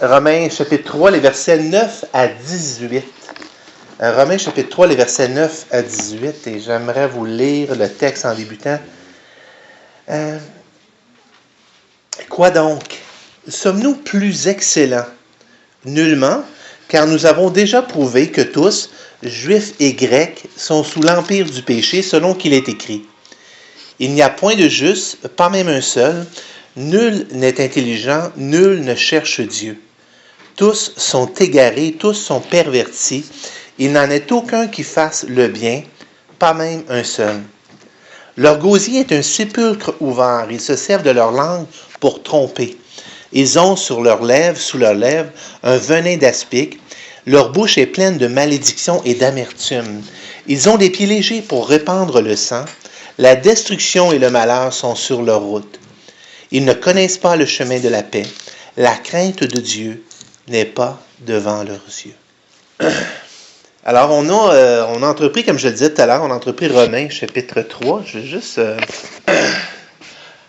Romains chapitre 3, les versets 9 à 18. Romains chapitre 3, les versets 9 à 18, et j'aimerais vous lire le texte en débutant. Quoi donc? Sommes-nous plus excellents? Nullement, car nous avons déjà prouvé que tous, Juifs et Grecs, sont sous l'empire du péché, selon qu'il est écrit. Il n'y a point de juste, pas même un seul. Nul n'est intelligent, nul ne cherche Dieu. Tous sont égarés, tous sont pervertis. Il n'en est aucun qui fasse le bien, pas même un seul. Leur gosier est un sépulcre ouvert. Ils se servent de leur langue pour tromper. Ils ont sous leurs lèvres, un venin d'aspic. Leur bouche est pleine de malédiction et d'amertume. Ils ont des pieds légers pour répandre le sang. La destruction et le malheur sont sur leur route. Ils ne connaissent pas le chemin de la paix. La crainte de Dieu n'est pas devant leurs yeux. Alors, on a entrepris, comme je le disais tout à l'heure, on a entrepris Romains, chapitre 3. Je vais juste...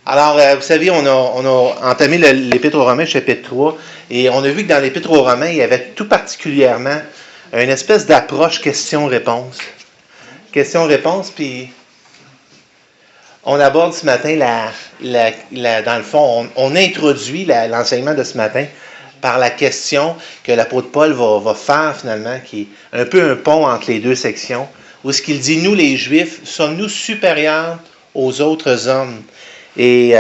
Alors, vous savez, on a entamé l'Épître aux Romains, chapitre 3, et on a vu que dans l'Épître aux Romains, il y avait tout particulièrement une espèce d'approche question-réponse. Question-réponse, puis on aborde ce matin, dans le fond, on introduit l'enseignement de ce matin par la question que l'apôtre Paul va faire finalement, qui est un peu un pont entre les deux sections, où ce qu'il dit, nous les Juifs, sommes-nous supérieurs aux autres hommes? Et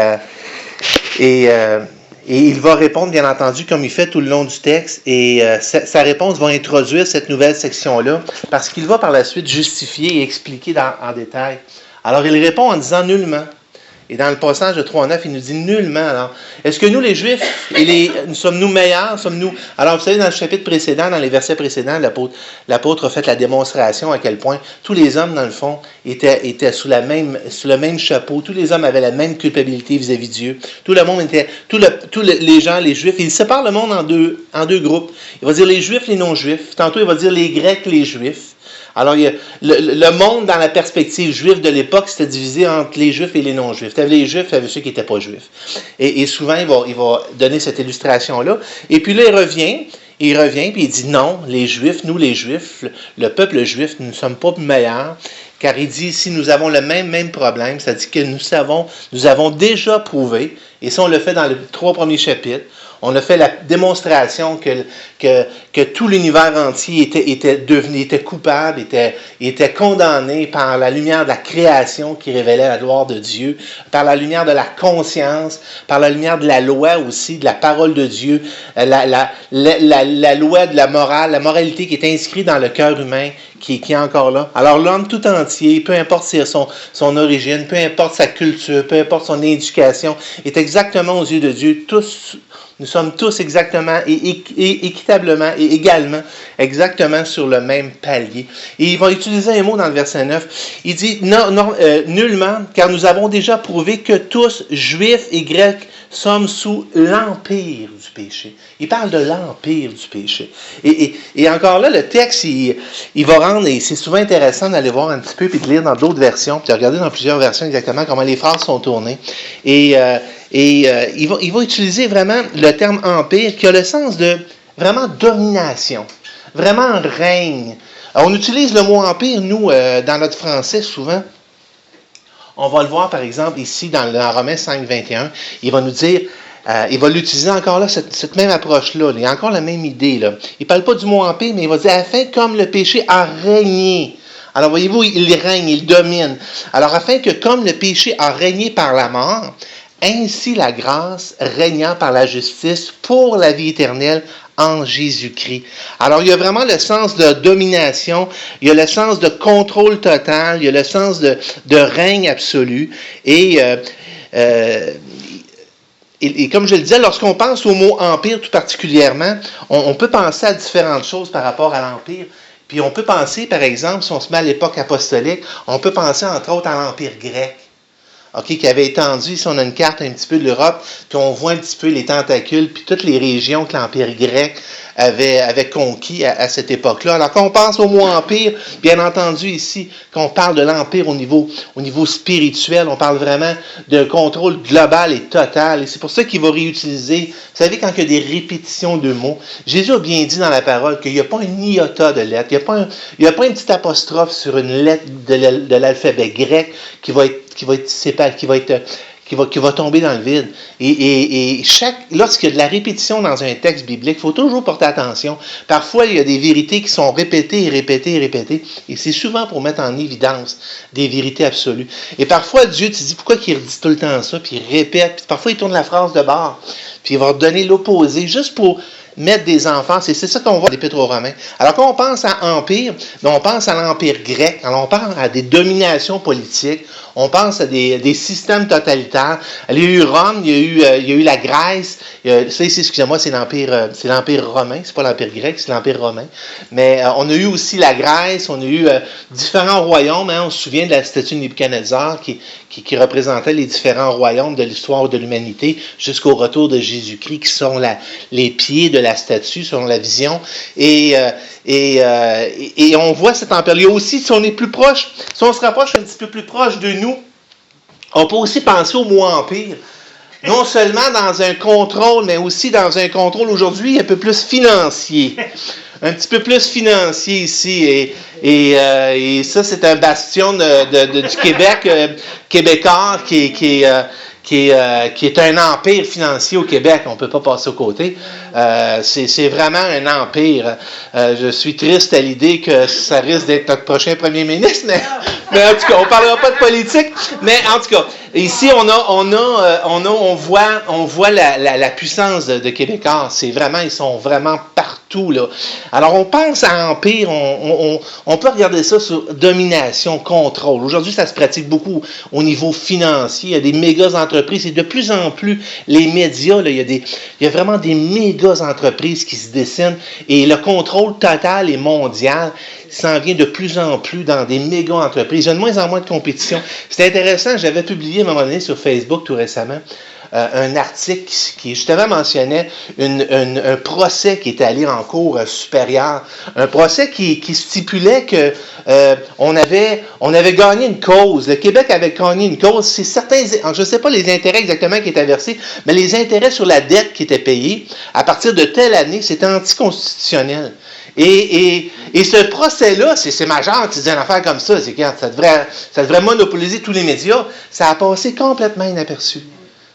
il va répondre, bien entendu, comme il fait tout le long du texte, et sa réponse va introduire cette nouvelle section-là, parce qu'il va par la suite justifier et expliquer en détail. Alors, il répond en disant nullement. Et dans le passage de 3.9, il nous dit nullement. Alors, est-ce que nous, les Juifs, sommes-nous meilleurs? Alors, vous savez, dans le chapitre précédent, dans les versets précédents, l'apôtre a fait la démonstration à quel point tous les hommes, dans le fond, étaient sous le même chapeau. Tous les hommes avaient la même culpabilité vis-à-vis de Dieu. Tout le monde était, les gens, les Juifs, il sépare le monde en deux groupes. Il va dire les Juifs, les non-Juifs. Tantôt, il va dire les Grecs, les Juifs. Alors, il y a le monde, dans la perspective juive de l'époque, c'était divisé entre les Juifs et les non-Juifs. Tu avais les Juifs, tu avais ceux qui n'étaient pas Juifs. Et souvent, il va donner cette illustration-là. Et puis là, il revient, puis il dit non, les Juifs, nous les Juifs, le peuple juif, nous ne sommes pas meilleurs, car il dit ici, nous avons le même problème, c'est-à-dire que nous avons déjà prouvé, et ça on le fait dans les 3 premiers chapitres, on a fait la démonstration que tout l'univers entier était coupable, était condamné par la lumière de la création qui révélait la gloire de Dieu, par la lumière de la conscience, par la lumière de la loi aussi, de la parole de Dieu, la loi de la morale, la moralité qui est inscrite dans le cœur humain, qui est encore là. Alors l'homme tout entier, peu importe son origine, peu importe sa culture, peu importe son éducation, est exactement aux yeux de Dieu, nous sommes tous exactement et équitablement et également exactement sur le même palier. Et il va utiliser un mot dans le verset 9. Il dit nullement, car nous avons déjà prouvé que tous, Juifs et Grecs, sommes sous l'empire du péché. Il parle de l'empire du péché. Et encore là, le texte, il va rendre, et c'est souvent intéressant d'aller voir un petit peu, puis de lire dans d'autres versions, puis de regarder dans plusieurs versions exactement comment les phrases sont tournées. Il va utiliser vraiment le terme empire qui a le sens de vraiment domination, vraiment règne. Alors, on utilise le mot empire, nous, dans notre français, souvent. On va le voir, par exemple, ici, dans Romains 5, 21. Il va nous dire, il va l'utiliser encore là, cette même approche-là. Il y a encore la même idée, là. Il ne parle pas du mot empire, mais il va dire, afin comme le péché a régné. Alors, voyez-vous, il règne, il domine. Alors, afin que comme le péché a régné par la mort, ainsi la grâce régnant par la justice pour la vie éternelle en Jésus-Christ. Alors, il y a vraiment le sens de domination, il y a le sens de contrôle total, il y a le sens de règne absolu. Et comme je le disais, lorsqu'on pense au mot empire tout particulièrement, on peut penser à différentes choses par rapport à l'empire. Puis on peut penser, par exemple, si on se met à l'époque apostolique, on peut penser entre autres à l'empire grec. Qui avait étendu, si on a une carte un petit peu de l'Europe, puis on voit un petit peu les tentacules, puis toutes les régions que l'Empire grec avait conquis à cette époque-là. Alors quand on pense au mot empire, bien entendu ici, quand on parle de l'empire au niveau spirituel, on parle vraiment d'un contrôle global et total. Et c'est pour ça qu'il va réutiliser, vous savez, quand il y a des répétitions de mots, Jésus a bien dit dans la parole qu'il n'y a pas un iota de lettre, il n'y a pas une petite apostrophe sur une lettre de l'alphabet grec qui va être séparée, qui va tomber dans le vide. Et lorsqu'il y a de la répétition dans un texte biblique, il faut toujours porter attention. Parfois, il y a des vérités qui sont répétées et répétées et répétées, et c'est souvent pour mettre en évidence des vérités absolues. Et parfois, Dieu, tu te dis, pourquoi il redit tout le temps ça, puis il répète, puis parfois il tourne la phrase de bord, puis il va redonner l'opposé, juste pour mettre des enfants, c'est ça qu'on voit dans l'Épître aux Romains. Alors quand on pense à empire, on pense à l'empire grec, alors on pense à des dominations politiques, on pense à des systèmes totalitaires. Il y a eu Rome, il y a eu la Grèce, ça ici, excusez-moi, c'est l'empire romain, c'est pas l'empire grec, c'est l'empire romain. Mais on a eu aussi la Grèce, on a eu différents royaumes, hein, on se souvient de la statue de Nebuchadnezzar qui représentait les différents royaumes de l'histoire de l'humanité jusqu'au retour de Jésus-Christ, qui sont les pieds de la statue, selon la vision. Et on voit cet empire. Il y a aussi, si on est plus proche, si on se rapproche un petit peu plus proche de nous, on peut aussi penser au mot empire. Non seulement dans un contrôle, mais aussi dans un contrôle aujourd'hui un peu plus financier. Un petit peu plus financier ici. Et ça, c'est un bastion du Québec, québécois, qui est un empire financier au Québec. On ne peut pas passer aux côtés. C'est vraiment un empire. Je suis triste à l'idée que ça risque d'être notre prochain premier ministre, mais en tout cas, on ne parlera pas de politique. Mais en tout cas, ici, on voit la puissance de Québécois. Ils sont vraiment partout, là. Alors, on pense à empire, on peut regarder ça sur domination, contrôle. Aujourd'hui, ça se pratique beaucoup au niveau financier. Il y a des méga entreprises et de plus en plus, les médias, là, il y a vraiment des méga entreprises qui se dessinent et le contrôle total et mondial s'en vient de plus en plus dans des méga entreprises. Il y a de moins en moins de compétition. C'est intéressant, j'avais publié à un moment donné sur Facebook tout récemment un article qui justement mentionnait un procès qui était allé en cour supérieure. Un procès qui stipulait que on avait gagné une cause. Le Québec avait gagné une cause. C'est certains, je ne sais pas les intérêts exactement qui étaient versés, mais les intérêts sur la dette qui était payée à partir de telle année, c'était anticonstitutionnel. Et ce procès-là, c'est majeur qui dit une affaire comme ça. C'est quand ça devrait monopoliser tous les médias. Ça a passé complètement inaperçu.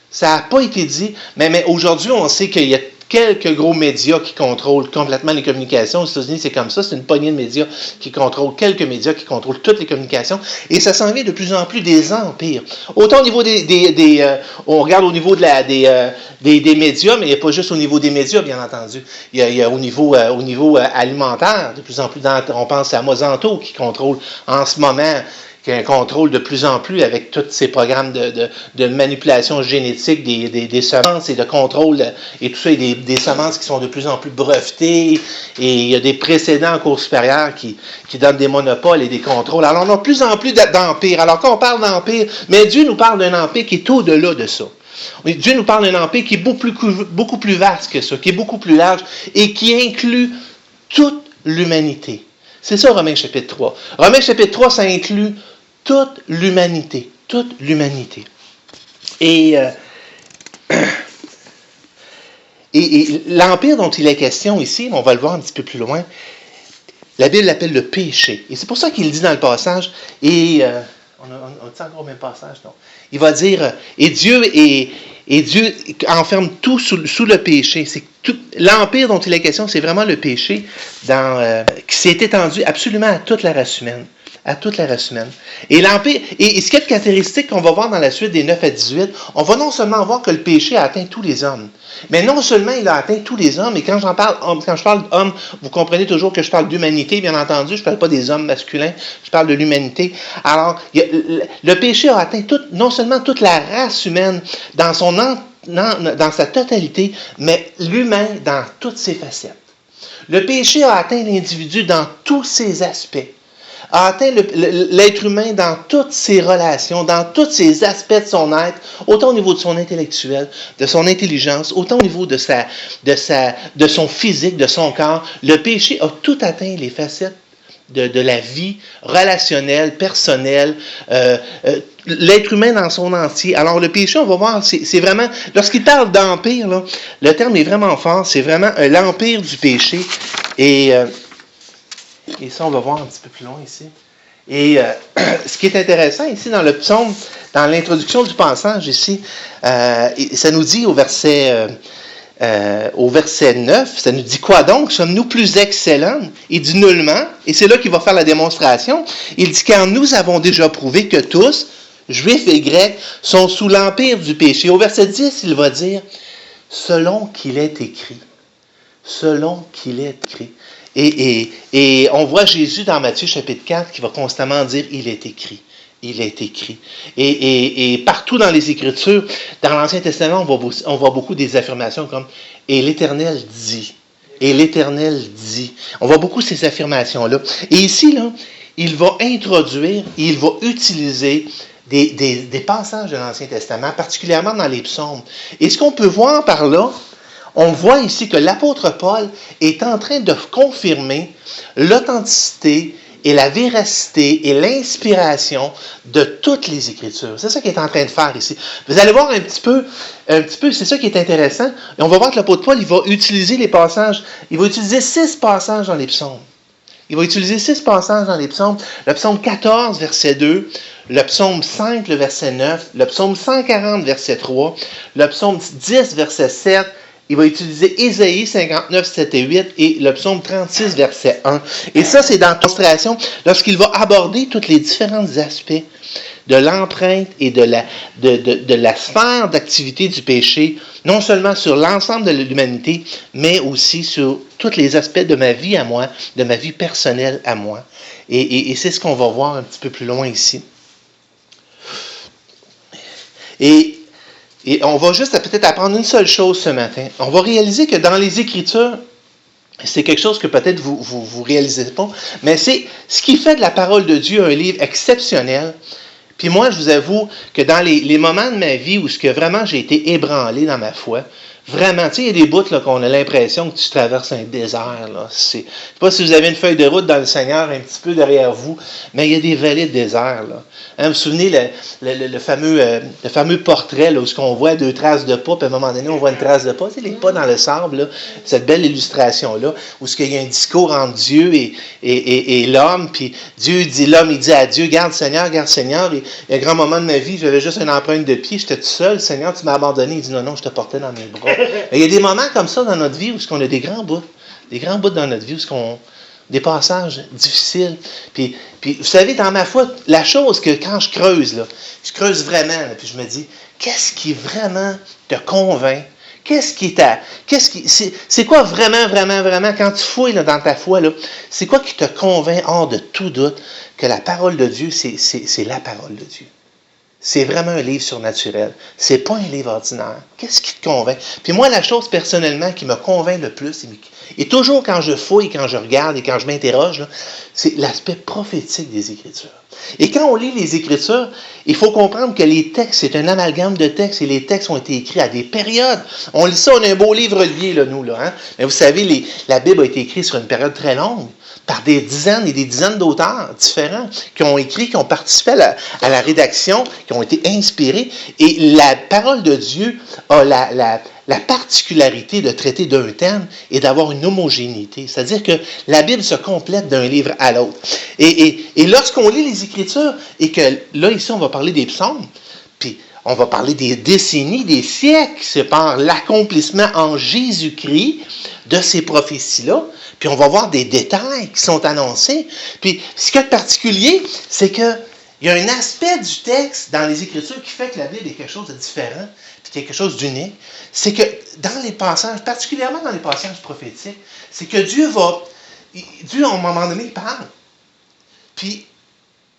Ça n'a pas été dit, mais aujourd'hui, on sait qu'il y a quelques gros médias qui contrôlent complètement les communications. Aux États-Unis, c'est comme ça, c'est une poignée de médias qui contrôlent, quelques médias qui contrôlent toutes les communications, et ça s'en vient de plus en plus des empires. Autant au niveau on regarde au niveau des médias, mais il n'y a pas juste au niveau des médias, bien entendu. Il y a au niveau alimentaire, de plus en plus, on pense à Monsanto qui contrôle en ce moment, qui a un contrôle de plus en plus avec tous ces programmes de manipulation génétique des semences et de contrôle et tout ça, et des semences qui sont de plus en plus brevetées, et il y a des précédents en cours supérieure qui donnent des monopoles et des contrôles. Alors on a de plus en plus d'empires. Alors quand on parle d'empire, mais Dieu nous parle d'un empire qui est au-delà de ça. Dieu nous parle d'un empire qui est beaucoup plus vaste que ça, qui est beaucoup plus large et qui inclut toute l'humanité. C'est ça Romains chapitre 3. Romains chapitre 3, ça inclut toute l'humanité. Toute l'humanité. Et l'empire dont il est question ici, on va le voir un petit peu plus loin, la Bible l'appelle le péché. Et c'est pour ça qu'il dit dans le passage, on dit encore au même passage, non? Il va dire, et Dieu enferme tout sous le péché. C'est l'empire dont il est question, c'est vraiment le péché qui s'est étendu absolument à toute la race humaine. À toute la race humaine. Et l'empire, et ce qui est caractéristique qu'on va voir dans la suite des 9 à 18, on va non seulement voir que le péché a atteint tous les hommes, mais non seulement il a atteint tous les hommes, et quand je parle d'hommes, vous comprenez toujours que je parle d'humanité, bien entendu, je ne parle pas des hommes masculins, je parle de l'humanité. Alors, le péché a atteint non seulement toute la race humaine dans sa totalité, mais l'humain dans toutes ses facettes. Le péché a atteint l'individu dans tous ses aspects. a atteint l'être humain dans toutes ses relations, dans tous ses aspects de son être, autant au niveau de son intellectuel, de son intelligence, autant au niveau de son physique, de son corps. Le péché a tout atteint les facettes de la vie relationnelle, personnelle, l'être humain dans son entier. Alors le péché, on va voir, c'est vraiment, lorsqu'il parle d'empire, là, le terme est vraiment fort, c'est vraiment l'empire du péché. Et ça, on va voir un petit peu plus loin ici. Et ce qui est intéressant ici dans le psaume, dans l'introduction du passage ici, ça nous dit au verset 9, ça nous dit quoi donc? Sommes-nous plus excellents? Il dit nullement, et c'est là qu'il va faire la démonstration. Il dit car nous avons déjà prouvé que tous, juifs et grecs, sont sous l'empire du péché. Au verset 10, il va dire selon qu'il est écrit. Selon qu'il est écrit. Et on voit Jésus dans Matthieu chapitre 4 qui va constamment dire il est écrit. Il est écrit. Et partout dans les Écritures, dans l'Ancien Testament, on voit beaucoup des affirmations comme « Et l'Éternel dit ». Et l'Éternel dit. On voit beaucoup ces affirmations-là. Et ici, là, il va introduire, il va utiliser des passages de l'Ancien Testament, particulièrement dans les psaumes. Et ce qu'on peut voir par là, on voit ici que l'apôtre Paul est en train de confirmer l'authenticité et la véracité et l'inspiration de toutes les Écritures. C'est ça qu'il est en train de faire ici. Vous allez voir un petit peu, c'est ça qui est intéressant. Et on va voir que l'apôtre Paul, il va utiliser les passages, il va utiliser 6 passages dans les psaumes. Il va utiliser 6 passages dans les psaumes. Le psaume 14, verset 2, le psaume 5, le verset 9, le psaume 140, verset 3, le psaume 10, verset 7, il va utiliser Ésaïe 59, 7 et 8 et le psaume 36, verset 1. Et ça, c'est dans la démonstration lorsqu'il va aborder tous les différents aspects de l'empreinte et de la sphère d'activité du péché, non seulement sur l'ensemble de l'humanité, mais aussi sur tous les aspects de ma vie à moi, de ma vie personnelle à moi. Et c'est ce qu'on va voir un petit peu plus loin ici. Et on va juste peut-être apprendre une seule chose ce matin. On va réaliser que dans les Écritures, c'est quelque chose que peut-être vous réalisez pas, mais c'est ce qui fait de la parole de Dieu un livre exceptionnel. Puis moi, je vous avoue que dans les moments de ma vie où vraiment j'ai été ébranlé dans ma foi, vraiment, tu sais, il y a des bouts là, qu'on a l'impression que tu traverses un désert. Là. Je ne sais pas si vous avez une feuille de route dans le Seigneur un petit peu derrière vous, mais il y a des vallées de désert. Là. Hein, vous vous souvenez le fameux portrait là, où on voit 2 traces de pas, puis à un moment donné, on voit une trace de pas, tu sais, les pas dans le sable, là, cette belle illustration-là, où il y a un discours entre Dieu et l'homme, puis l'homme, il dit à Dieu, garde Seigneur, et il y a un grand moment de ma vie, j'avais juste une empreinte de pied, j'étais tout seul, Seigneur, tu m'as abandonné. Il dit, non, je te portais dans mes bras. Il y a des moments comme ça dans notre vie où on a des grands bouts dans notre vie, où des passages difficiles. Puis, vous savez, dans ma foi, la chose que quand je creuse vraiment, là, puis je me dis, qu'est-ce qui vraiment te convainc? C'est quoi vraiment, vraiment, vraiment, quand tu fouilles là, dans ta foi, là, c'est quoi qui te convainc hors de tout doute que la parole de Dieu, c'est la parole de Dieu? C'est vraiment un livre surnaturel. C'est pas un livre ordinaire. Qu'est-ce qui te convainc? Puis moi, la chose personnellement qui me convainc le plus, et toujours quand je fouille, quand je regarde et quand je m'interroge, là, c'est l'aspect prophétique des Écritures. Et quand on lit les Écritures, il faut comprendre que les textes, c'est un amalgame de textes et les textes ont été écrits à des périodes. On lit ça, on a un beau livre lié, là, nous, là. Hein? Mais vous savez, la Bible a été écrite sur une période très longue, par des dizaines et des dizaines d'auteurs différents qui ont écrit, qui ont participé à la rédaction, qui ont été inspirés. Et la parole de Dieu a la particularité de traiter d'un thème et d'avoir une homogénéité. C'est-à-dire que la Bible se complète d'un livre à l'autre. Et lorsqu'on lit les Écritures, et que là, ici, on va parler des psaumes, puis on va parler des décennies, des siècles, c'est par l'accomplissement en Jésus-Christ de ces prophéties-là. Puis on va voir des détails qui sont annoncés. Puis ce qui est particulier, c'est qu'il y a un aspect du texte dans les Écritures qui fait que la Bible est quelque chose de différent, puis quelque chose d'unique. C'est que dans les passages, particulièrement dans les passages prophétiques, c'est que Dieu, à un moment donné, il parle. Puis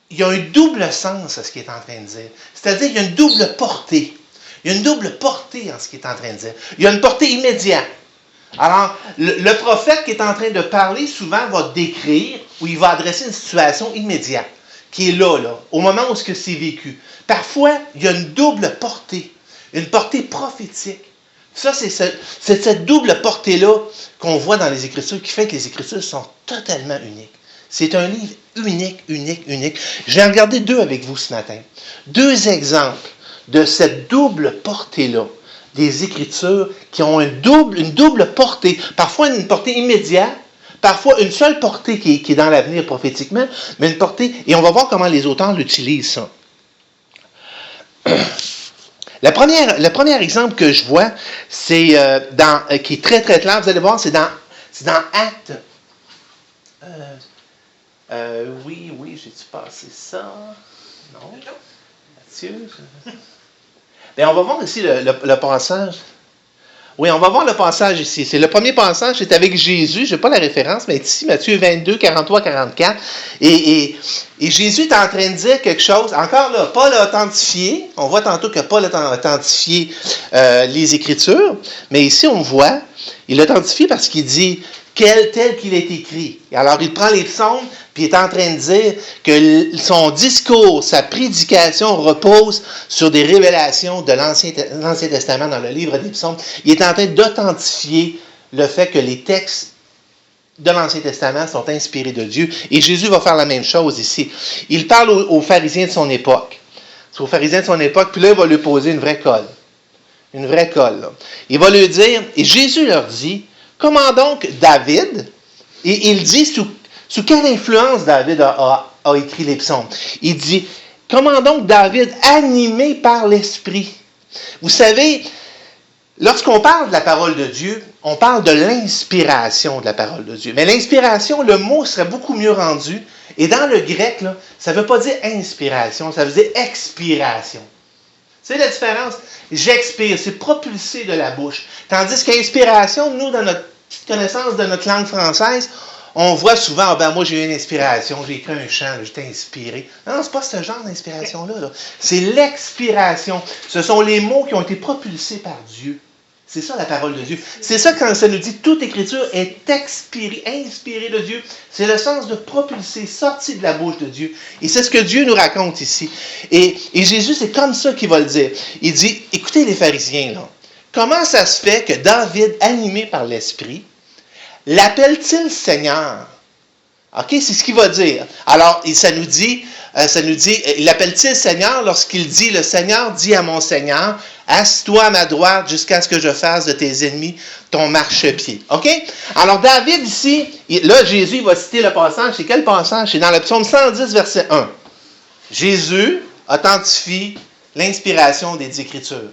il y a un double sens à ce qu'il est en train de dire. C'est-à-dire qu'il y a une double portée. Il y a une double portée en ce qu'il est en train de dire. Il y a une portée immédiate. Alors, le prophète qui est en train de parler souvent va décrire ou il va adresser une situation immédiate qui est là, au moment où c'est vécu. Parfois, il y a une double portée, une portée prophétique. Ça, c'est cette double portée-là qu'on voit dans les Écritures qui fait que les Écritures sont totalement uniques. C'est un livre unique. Je vais en regarder 2 avec vous ce matin. 2 exemples de cette double portée-là des Écritures qui ont une double portée. Parfois une portée immédiate, parfois une seule portée qui est dans l'avenir prophétiquement, mais une portée, et on va voir comment les auteurs l'utilisent, ça. Le premier exemple que je vois, c'est qui est très très clair, vous allez voir, c'est dans Actes. Oui, j'ai-tu passé ça? Non. Mathieu? Bien, on va voir ici le passage. Oui, on va voir le passage ici. C'est le premier passage, c'est avec Jésus. Je n'ai pas la référence, mais ici, Matthieu 22, 43, 44. Et Jésus est en train de dire quelque chose. Encore là, Paul a authentifié. On voit tantôt que Paul a authentifié les Écritures. Mais ici, on voit, il l'authentifie parce qu'il dit tel qu'il est écrit. Et alors, il prend les psaumes, puis il est en train de dire que son discours, sa prédication repose sur des révélations de l'Ancien Testament dans le livre des psaumes. Il est en train d'authentifier le fait que les textes de l'Ancien Testament sont inspirés de Dieu. Et Jésus va faire la même chose ici. Il parle aux pharisiens de son époque. C'est aux pharisiens de son époque, puis là, il va lui poser une vraie colle. Une vraie colle. Là. Il va lui dire, et Jésus leur dit, comment donc David, et il dit sous quelle influence David a écrit les psaumes. Il dit, comment donc David, animé par l'Esprit. Vous savez, lorsqu'on parle de la parole de Dieu, on parle de l'inspiration de la parole de Dieu. Mais l'inspiration, le mot serait beaucoup mieux rendu. Et dans le grec, là, ça ne veut pas dire inspiration, ça veut dire expiration. C'est la différence. J'expire, c'est propulsé de la bouche. Tandis qu'inspiration, nous, dans notre petite connaissance de notre langue française, on voit souvent, moi j'ai eu une inspiration, j'ai écrit un chant, j'étais inspiré. Non, c'est pas ce genre d'inspiration-là. Là. C'est l'expiration. Ce sont les mots qui ont été propulsés par Dieu. C'est ça la parole de Dieu. C'est ça quand ça nous dit toute écriture est inspirée de Dieu. C'est le sens de propulser, sorti de la bouche de Dieu. Et c'est ce que Dieu nous raconte ici. Et Jésus, c'est comme ça qu'il va le dire. Il dit, écoutez les pharisiens, là, comment ça se fait que David, animé par l'Esprit, l'appelle-t-il Seigneur? OK, c'est ce qu'il va dire. Alors, ça nous dit, l'appelle-t-il Seigneur lorsqu'il dit, le Seigneur dit à mon Seigneur, assis-toi à ma droite jusqu'à ce que je fasse de tes ennemis ton marchepied. OK? Alors, David ici, là, Jésus va citer le passage. C'est quel passage? C'est dans le psaume 110, verset 1. Jésus authentifie l'inspiration des Écritures.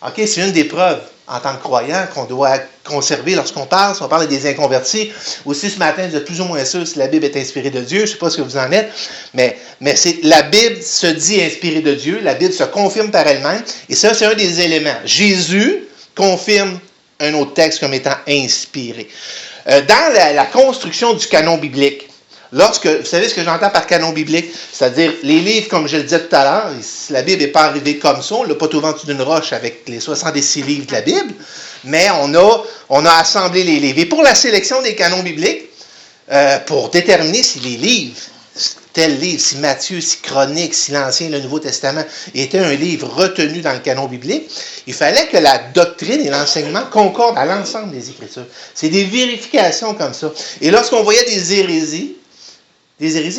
OK? C'est une des preuves en tant que croyant qu'on doit conserver lorsqu'on parle. Si on parle des inconvertis, aussi ce matin, vous êtes plus ou moins sûr si la Bible est inspirée de Dieu. Je ne sais pas ce que vous en êtes, mais la Bible se dit inspirée de Dieu. La Bible se confirme par elle-même. Et ça, c'est un des éléments. Jésus confirme un autre texte comme étant inspiré. Dans la construction du canon biblique, vous savez ce que j'entends par canon biblique? C'est-à-dire, les livres, comme je le disais tout à l'heure, la Bible n'est pas arrivée comme ça, on ne l'a pas tout vendu d'une roche avec les 66 livres de la Bible, mais on a assemblé les livres. Et pour la sélection des canons bibliques, pour déterminer si les livres, tel livre, si Matthieu, si Chronique, si l'Ancien et le Nouveau Testament était un livre retenu dans le canon biblique, il fallait que la doctrine et l'enseignement concordent à l'ensemble des Écritures. C'est des vérifications comme ça. Et lorsqu'on voyait des hérésies,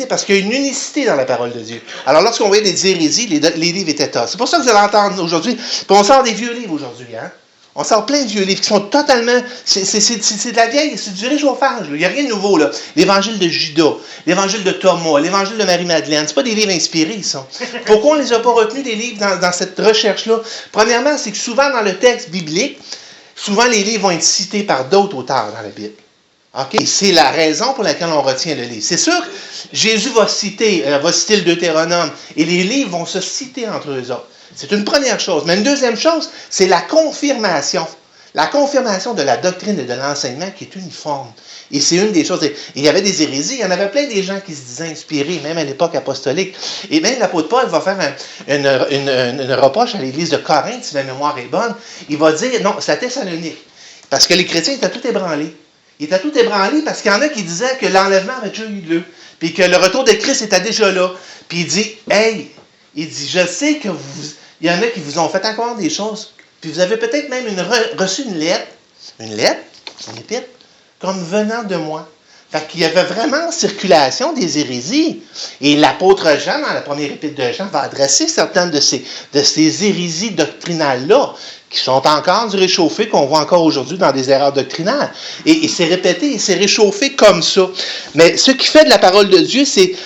parce qu'il y a une unicité dans la parole de Dieu. Alors, lorsqu'on voyait des hérésies, les livres étaient tas. C'est pour ça que vous allez entendre aujourd'hui. Puis on sort des vieux livres aujourd'hui, hein? On sort plein de vieux livres qui sont totalement... C'est de la vieille, c'est du réchauffage. Il n'y a rien de nouveau, là. L'Évangile de Judas, l'Évangile de Thomas, l'Évangile de Marie-Madeleine, c'est pas des livres inspirés, ça. Pourquoi on ne les a pas retenus, des livres, dans cette recherche-là? Premièrement, c'est que souvent, dans le texte biblique, souvent, les livres vont être cités par d'autres auteurs dans la Bible. Okay? C'est la raison pour laquelle on retient le livre. C'est sûr que Jésus va citer le Deutéronome et les livres vont se citer entre eux autres. C'est une première chose. Mais une deuxième chose, c'est la confirmation. La confirmation de la doctrine et de l'enseignement qui est uniforme. Et c'est une des choses. Il y avait des hérésies, il y en avait plein des gens qui se disaient inspirés, même à l'époque apostolique. Et même l'apôtre Paul va faire une reproche à l'église de Corinthe, si ma mémoire est bonne. Il va dire, non, c'est à Thessalonique. Parce que les chrétiens étaient tout ébranlés. Ils étaient tout ébranlés parce qu'il y en a qui disaient que l'enlèvement avait déjà eu lieu. Puis que le retour de Christ était déjà là. Puis il dit, hey, il dit, je sais que il y en a qui vous ont fait encore des choses. Puis vous avez peut-être même reçu une lettre, une épître, comme venant de moi. Fait qu'il y avait vraiment en circulation des hérésies. Et l'apôtre Jean, dans la première épître de Jean, va adresser certaines de ces hérésies doctrinales-là, qui sont encore du réchauffé, qu'on voit encore aujourd'hui dans des erreurs doctrinales. Et c'est répété, c'est réchauffé comme ça. Mais ce qui fait de la parole de Dieu, ce qui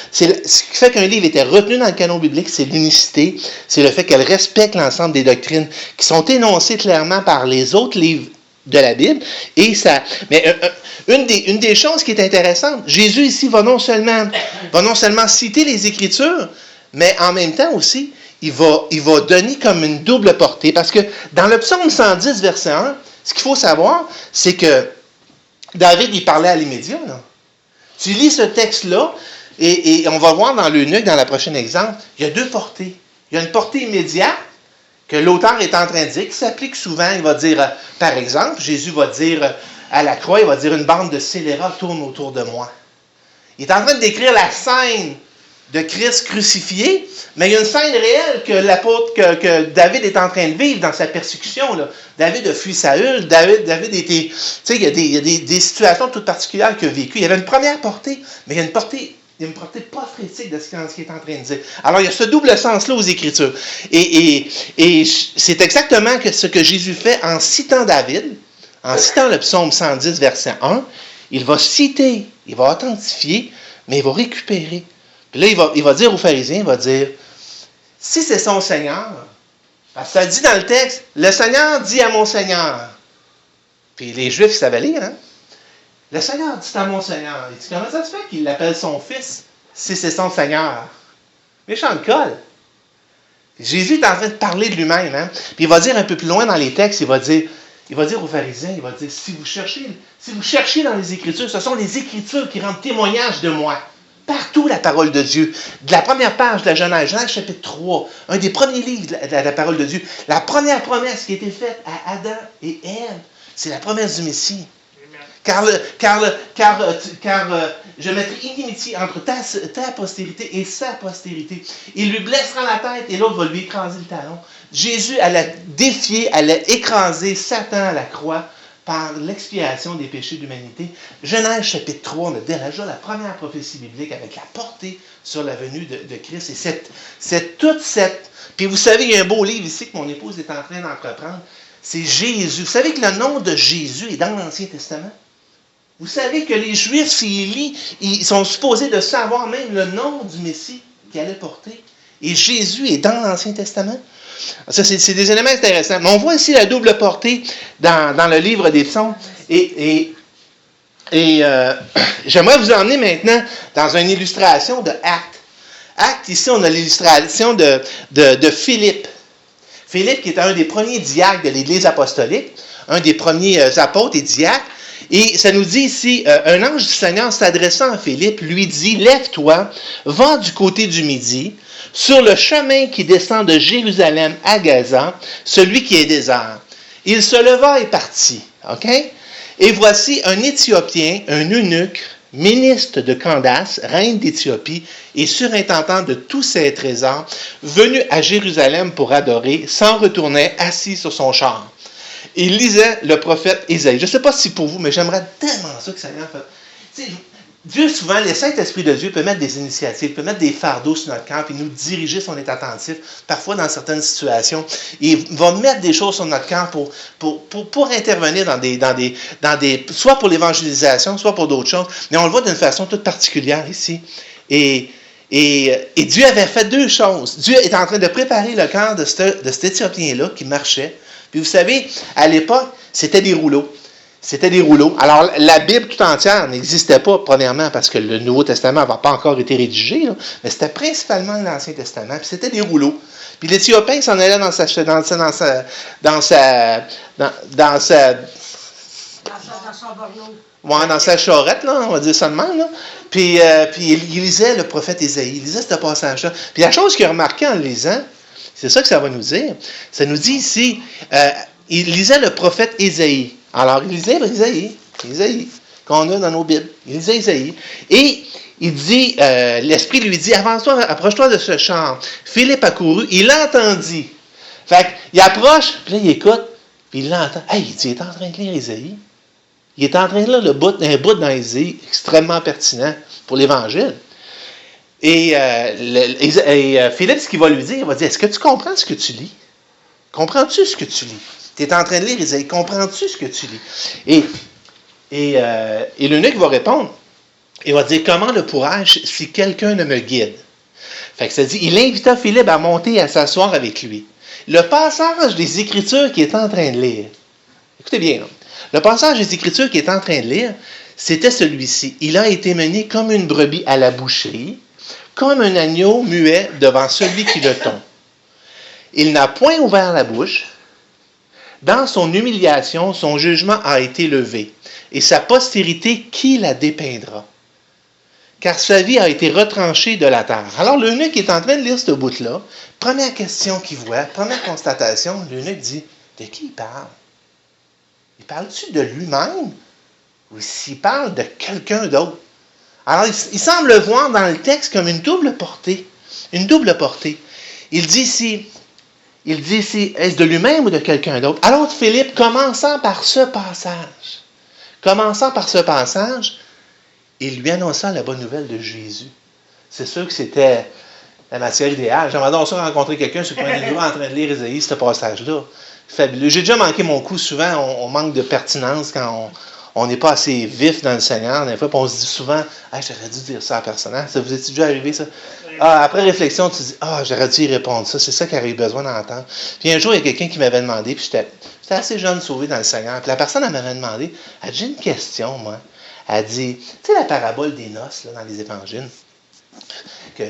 fait qu'un livre était retenu dans le canon biblique, c'est l'unicité, c'est le fait qu'elle respecte l'ensemble des doctrines qui sont énoncées clairement par les autres livres de la Bible. Et ça, mais une des choses qui est intéressante, Jésus ici va non seulement citer les Écritures, mais en même temps aussi, il va donner comme une double portée. Parce que dans le psaume 110, verset 1, ce qu'il faut savoir, c'est que David, il parlait à l'immédiat. Là. Tu lis ce texte-là, et on va voir dans l'eunuque, dans le prochain exemple, il y a deux portées. Il y a une portée immédiate, que l'auteur est en train de dire, qui s'applique souvent. Il va dire, par exemple, Jésus va dire à la croix, il va dire, une bande de scélérats tourne autour de moi. Il est en train de décrire la scène de Christ crucifié, mais il y a une scène réelle que David est en train de vivre dans sa persécution. Là. David a fui Saül, David était... Tu sais, il y a des situations toutes particulières qu'il a vécues. Il y avait une première portée, mais il y a une portée prophétique de ce qu'il est en train de dire. Alors, il y a ce double sens-là aux Écritures. Et c'est exactement ce que Jésus fait en citant David, en citant le psaume 110, verset 1. Il va citer, il va authentifier, mais il va récupérer. Puis là, il va dire aux pharisiens, il va dire, si c'est son Seigneur, parce que ça dit dans le texte, le Seigneur dit à mon Seigneur. Puis les Juifs, ils savaient lire, hein? Le Seigneur dit à mon Seigneur. Il dit, comment ça se fait qu'il l'appelle son fils si c'est son Seigneur? Méchant de colle. Jésus est en train de parler de lui-même. Hein? Puis il va dire un peu plus loin dans les textes, il va dire aux pharisiens, il va dire, si vous cherchez dans les Écritures, ce sont les Écritures qui rendent témoignage de moi. Partout la parole de Dieu. De la première page de la Genèse, Genèse chapitre 3, un des premiers livres de la parole de Dieu. La première promesse qui a été faite à Adam et Ève, c'est la promesse du Messie. Car je mettrai inimitié entre ta postérité et sa postérité. Il lui blessera la tête et l'autre va lui écraser le talon. Jésus allait défier, allait écraser Satan à la croix par l'expiation des péchés de l'humanité. Genèse chapitre 3, on a déjà la première prophétie biblique avec la portée sur la venue de Christ. Et c'est toute cette... Puis vous savez, il y a un beau livre ici que mon épouse est en train d'entreprendre. C'est Jésus. Vous savez que le nom de Jésus est dans l'Ancien Testament? Vous savez que les Juifs, s'ils lisent, ils sont supposés de savoir même le nom du Messie qu'il allait porter. Et Jésus est dans l'Ancien Testament. Ça, c'est des éléments intéressants. Mais on voit ici la double portée dans le livre des Psaumes. Et j'aimerais vous emmener maintenant dans une illustration de Actes. Actes, ici, on a l'illustration de Philippe. Philippe, qui est un des premiers diacres de l'Église apostolique, un des premiers apôtres et diacres. Et ça nous dit ici, un ange du Seigneur s'adressant à Philippe, lui dit, « Lève-toi, va du côté du midi, sur le chemin qui descend de Jérusalem à Gaza, celui qui est désert. » Il se leva et partit. OK? Et voici un Éthiopien, un eunuque, ministre de Candace, reine d'Éthiopie, et surintendant de tous ses trésors, venu à Jérusalem pour adorer, s'en retournait assis sur son char. Il lisait le prophète Ésaïe. Je ne sais pas si pour vous, mais j'aimerais tellement ça que ça vienne faire. Dieu, souvent, le Saint-Esprit de Dieu peut mettre des initiatives, peut mettre des fardeaux sur notre cœur, puis nous diriger si on est attentif, parfois dans certaines situations. Il va mettre des choses sur notre cœur pour intervenir dans des soit pour l'évangélisation, soit pour d'autres choses. Mais on le voit d'une façon toute particulière ici. Et Dieu avait fait deux choses. Dieu est en train de préparer le cœur de cet Éthiopien-là qui marchait. Puis vous savez, à l'époque, c'était des rouleaux. C'était des rouleaux. Alors, la Bible tout entière n'existait pas, premièrement, parce que le Nouveau Testament n'avait pas encore été rédigé, là, mais c'était principalement l'Ancien Testament, puis c'était des rouleaux. Puis l'Éthiopien s'en allait dans sa charrette, là, on va dire ça de même, là. Puis il lisait le prophète Ésaïe, il lisait ce passage-là. Puis la chose qu'il a remarqué en le lisant, c'est ça que ça va nous dire. Ça nous dit ici, il lisait le prophète Ésaïe. Alors, il lisait Isaïe, qu'on a dans nos Bibles. Il lisait Isaïe. Et il dit, l'Esprit lui dit, avance-toi, approche-toi de ce champ. Philippe accourut, il l'entendit. Fait qu'il approche, puis là, il écoute, puis il l'entend. Hey, il dit, il est en train de lire Isaïe. Il est en train de lire un bout dans Isaïe, extrêmement pertinent pour l'Évangile. Et Philippe, ce qu'il va lui dire, il va dire, est-ce que tu comprends ce que tu lis? Comprends-tu ce que tu lis? Tu es en train de lire Isaïe, comprends-tu ce que tu lis? Et l'eunuque va répondre, il va dire, comment le pourrais-je si quelqu'un ne me guide? Fait que ça dit, il invita Philippe à monter et à s'asseoir avec lui. Le passage des Écritures qu'il est en train de lire, écoutez bien, là, le passage des Écritures qu'il est en train de lire, c'était celui-ci. Il a été mené comme une brebis à la boucherie, comme un agneau muet devant celui qui le tond. Il n'a point ouvert la bouche. Dans son humiliation, son jugement a été levé. Et sa postérité, qui la dépeindra? Car sa vie a été retranchée de la terre. Alors l'eunuque est en train de lire ce bout-là. Première question qu'il voit, première constatation, l'eunuque dit, de qui il parle? Il parle-tu de lui-même? Ou s'il parle de quelqu'un d'autre? Alors il semble le voir dans le texte comme une double portée. Une double portée. Il dit ici, est-ce de lui-même ou de quelqu'un d'autre? Alors Philippe, commençant par ce passage, il lui annonça la bonne nouvelle de Jésus. C'est sûr que c'était la matière idéale. J'aimerais donc ça rencontrer quelqu'un sur le coin des doigts en train de lire Isaïe, ce passage-là. Fabuleux. J'ai déjà manqué mon coup souvent, on manque de pertinence quand on n'est pas assez vif dans le Seigneur. Des fois, on se dit souvent, ah, j'aurais dû dire ça à la personne. Ça vous est déjà arrivé, ça? Après réflexion, tu dis, j'aurais dû y répondre ça. C'est ça qu'elle avait besoin d'entendre. Puis un jour, il y a quelqu'un qui m'avait demandé, puis j'étais assez jeune sauvé dans le Seigneur. Puis la personne, elle m'avait demandé, elle dit, j'ai une question, moi. Elle dit, tu sais, la parabole des noces, là, dans les évangiles, que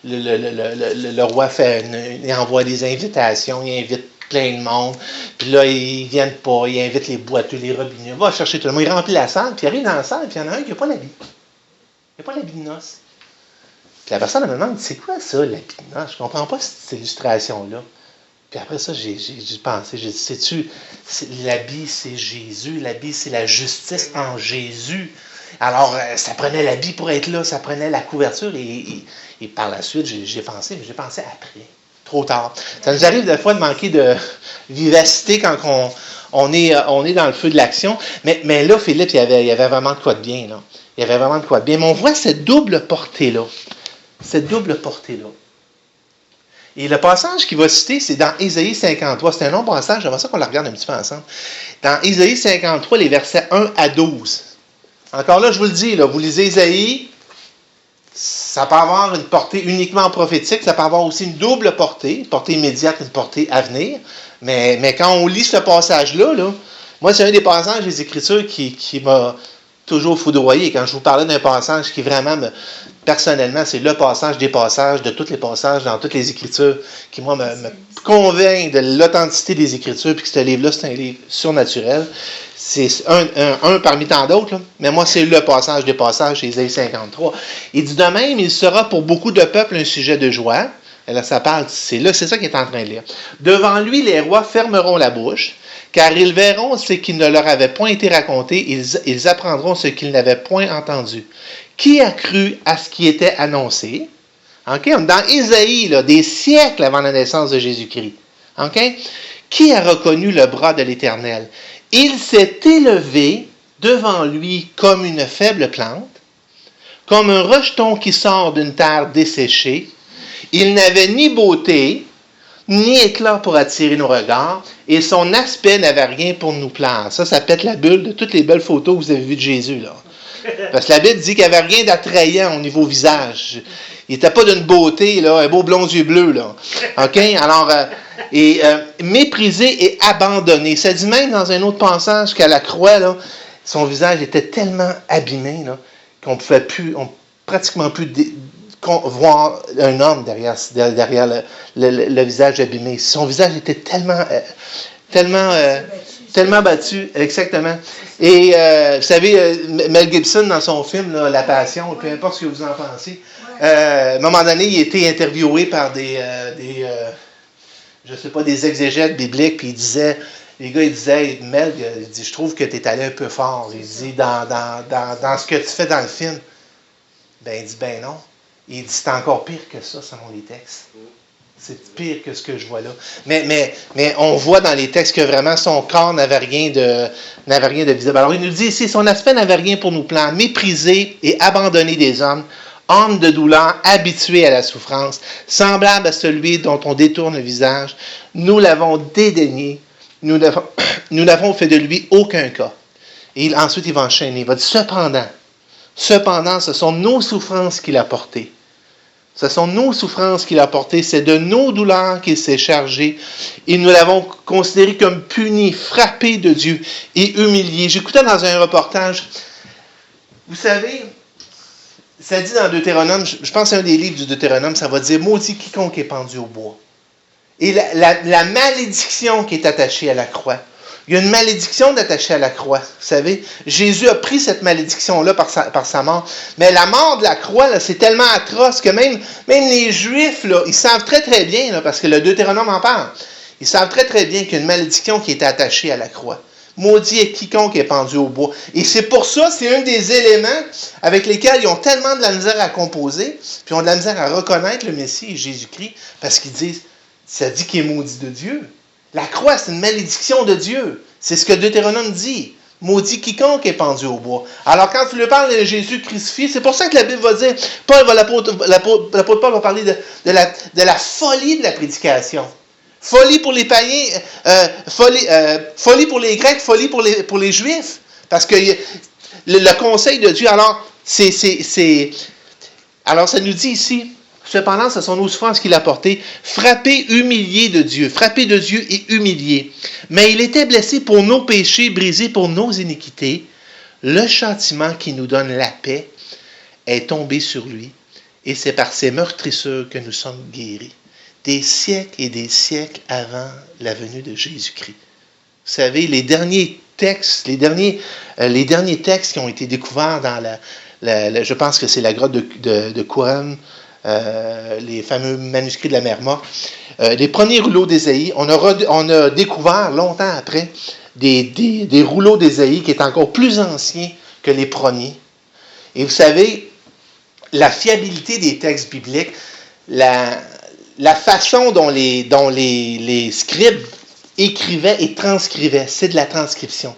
le roi il envoie des invitations, il invite plein de monde, puis là, ils viennent pas, il invite les boiteux, les robineux, va chercher tout le monde, il remplit la salle, puis il arrive dans la salle, puis il y en a un qui n'a pas l'habit. Il n'a pas l'habit de noces. Puis la personne me demande, c'est quoi ça, l'habit de noces? Je ne comprends pas cette illustration-là. Puis après ça, j'ai pensé, j'ai dit, sais-tu, l'habit, c'est Jésus, l'habit, c'est la justice en Jésus. Alors, ça prenait l'habit pour être là, ça prenait la couverture, et par la suite, j'ai pensé, mais j'ai pensé après. Trop tard. Ça nous arrive des fois de manquer de vivacité quand on est dans le feu de l'action. Mais là, Philippe, il y avait vraiment de quoi de bien. Là. Il y avait vraiment de quoi de bien. Mais on voit cette double portée-là. Cette double portée-là. Et le passage qu'il va citer, c'est dans Ésaïe 53. C'est un long passage, j'aimerais ça qu'on la regarde un petit peu ensemble. Dans Ésaïe 53, les versets 1 à 12. Encore là, je vous le dis, là, vous lisez Ésaïe, ça peut avoir une portée uniquement prophétique, ça peut avoir aussi une double portée, une portée immédiate, une portée à venir. Mais quand on lit ce passage-là, moi, c'est un des passages des Écritures qui m'a toujours foudroyé. Quand je vous parlais d'un passage qui vraiment, personnellement, c'est le passage des passages, de tous les passages dans toutes les Écritures, qui, moi, me convainc de l'authenticité des Écritures, puis que ce livre-là, c'est un livre surnaturel. C'est un parmi tant d'autres, là. Mais moi, c'est le passage des passages, Ésaïe 53. Il dit de même, il sera pour beaucoup de peuples un sujet de joie. Et là, ça parle, c'est ça qu'il est en train de lire. Devant lui, les rois fermeront la bouche, car ils verront ce qui ne leur avait point été raconté, ils apprendront ce qu'ils n'avaient point entendu. Qui a cru à ce qui était annoncé? Okay? Dans Ésaïe, là, des siècles avant la naissance de Jésus-Christ. Okay? Qui a reconnu le bras de l'Éternel? Il s'est élevé devant lui comme une faible plante, comme un rejeton qui sort d'une terre desséchée. Il n'avait ni beauté, ni éclat pour attirer nos regards, et son aspect n'avait rien pour nous plaire. Ça pète la bulle de toutes les belles photos que vous avez vues de Jésus, là. Parce que la Bible dit qu'il n'y avait rien d'attrayant au niveau visage. Il n'était pas d'une beauté, là, un beau blond yeux bleus, là. OK? Alors, méprisé et abandonné. Ça dit même dans un autre passage qu'à la croix, là, son visage était tellement abîmé, là, qu'on ne pouvait pratiquement plus voir un homme derrière le visage abîmé. Son visage était tellement battu, exactement. Et vous savez, Mel Gibson, dans son film là, La Passion, peu importe ce que vous en pensez, à un moment donné, il a été interviewé par des exégètes bibliques, puis il disait, les gars, ils disaient, hey, Mel, il dit, je trouve que tu es allé un peu fort. Il dit, dans ce que tu fais dans le film. Ben, il dit, ben non. Il dit, c'est encore pire que ça, selon les textes. C'est pire que ce que je vois là. Mais on voit dans les textes que vraiment son corps n'avait rien de visible. Alors il nous dit ici, son aspect n'avait rien pour nous plaindre, méprisé et abandonné des hommes, homme de douleur, habitué à la souffrance, semblable à celui dont on détourne le visage. Nous l'avons dédaigné, nous n'avons fait de lui aucun cas. Et ensuite il va enchaîner, il va dire, cependant, ce sont nos souffrances qu'il a portées. Ce sont nos souffrances qu'il a portées, c'est de nos douleurs qu'il s'est chargé. Et nous l'avons considéré comme puni, frappé de Dieu et humilié. J'écoutais dans un reportage, vous savez, ça dit dans Deutéronome, je pense que c'est un des livres du Deutéronome, ça va dire « Maudit quiconque est pendu au bois ». Et la malédiction qui est attachée à la croix, il y a une malédiction d'attacher à la croix, vous savez. Jésus a pris cette malédiction-là par sa mort. Mais la mort de la croix, là, c'est tellement atroce que même les Juifs, là, ils savent très très bien, là, parce que le Deutéronome en parle, ils savent très très bien qu'il y a une malédiction qui est attachée à la croix. Maudit est quiconque est pendu au bois. Et c'est pour ça, c'est un des éléments avec lesquels ils ont tellement de la misère à composer, puis ils ont de la misère à reconnaître le Messie et Jésus-Christ, parce qu'ils disent, ça dit qu'il est maudit de Dieu. La croix, c'est une malédiction de Dieu. C'est ce que Deutéronome dit. Maudit quiconque est pendu au bois. Alors, quand tu lui parles de Jésus crucifié, c'est pour ça que la Bible va dire, l'apôtre Paul va parler de la folie de la prédication. Folie pour les païens, folie pour les Grecs, folie pour les Juifs. Parce que le conseil de Dieu, alors, alors ça nous dit ici, cependant, ce sont nos souffrances qu'il a portées, frappé, humilié de Dieu et humilié. Mais il était blessé pour nos péchés, brisé pour nos iniquités. Le châtiment qui nous donne la paix est tombé sur lui, et c'est par ses meurtrissures que nous sommes guéris. Des siècles et des siècles avant la venue de Jésus-Christ. Vous savez, les derniers textes qui ont été découverts dans je pense que c'est la grotte de Qumran, les fameux manuscrits de la mer Morte, les premiers rouleaux d'Ésaïe, on a découvert longtemps après des rouleaux d'Ésaïe qui est encore plus anciens que les premiers. Et vous savez, la fiabilité des textes bibliques, la façon dont les scribes écrivaient et transcrivaient, c'est de la transcription.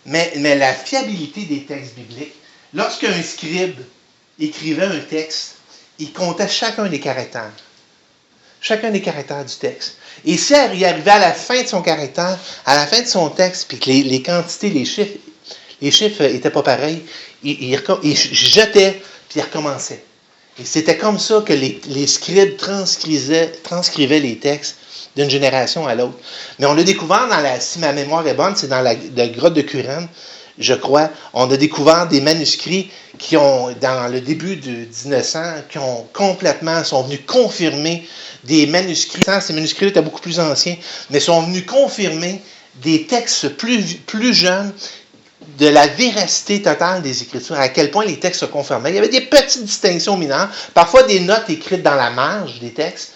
Mais la fiabilité des textes bibliques, lorsqu'un scribe écrivait un texte, il comptait chacun des caractères du texte. Et si il arrivait à la fin de son caractère, à la fin de son texte, puis que les quantités, les chiffres n'étaient pas pareils, il jetait, puis il recommençait. Et c'était comme ça que les scribes transcrivaient les textes d'une génération à l'autre. Mais on l'a découvert si ma mémoire est bonne, c'est dans la grotte de Qumran, je crois, on a découvert des manuscrits qui ont, dans le début du 1900, sont venus confirmer des manuscrits. Ces manuscrits étaient beaucoup plus anciens, mais sont venus confirmer des textes plus jeunes de la véracité totale des Écritures, à quel point les textes se confirmaient. Il y avait des petites distinctions mineures, parfois des notes écrites dans la marge des textes,